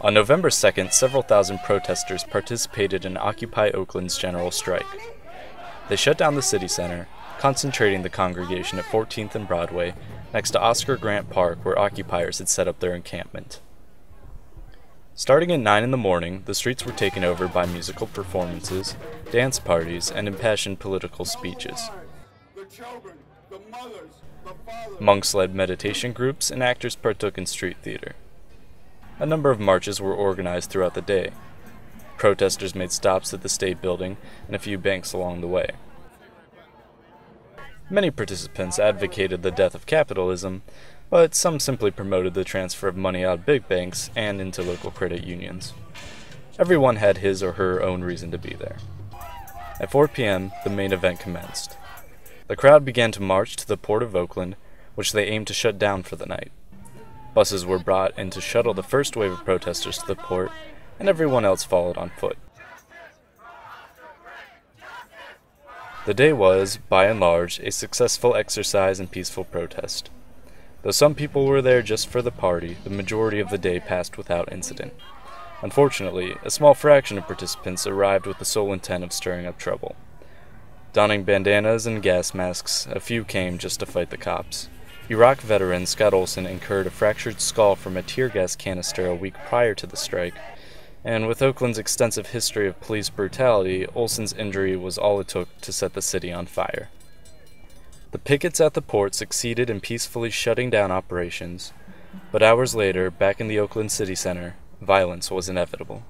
On November 2nd, several thousand protesters participated in Occupy Oakland's general strike. They shut down the city center, concentrating the congregation at 14th and Broadway, next to Oscar Grant Park, where occupiers had set up their encampment. Starting at 9 in the morning, the streets were taken over by musical performances, dance parties, and impassioned political speeches. Monks led meditation groups, and actors partook in street theater. A number of marches were organized throughout the day. Protesters made stops at the State Building and a few banks along the way. Many participants advocated the death of capitalism, but some simply promoted the transfer of money out of big banks and into local credit unions. Everyone had his or her own reason to be there. At 4 p.m., the main event commenced. The crowd began to march to the port of Oakland, which they aimed to shut down for the night. Buses were brought in to shuttle the first wave of protesters to the port, and everyone else followed on foot. The day was, by and large, a successful exercise in peaceful protest. Though some people were there just for the party, the majority of the day passed without incident. Unfortunately, a small fraction of participants arrived with the sole intent of stirring up trouble. Donning bandanas and gas masks, a few came just to fight the cops. Iraq veteran Scott Olson incurred a fractured skull from a tear gas canister a week prior to the strike, and with Oakland's extensive history of police brutality, Olson's injury was all it took to set the city on fire. The pickets at the port succeeded in peacefully shutting down operations, but hours later, back in the Oakland city center, violence was inevitable.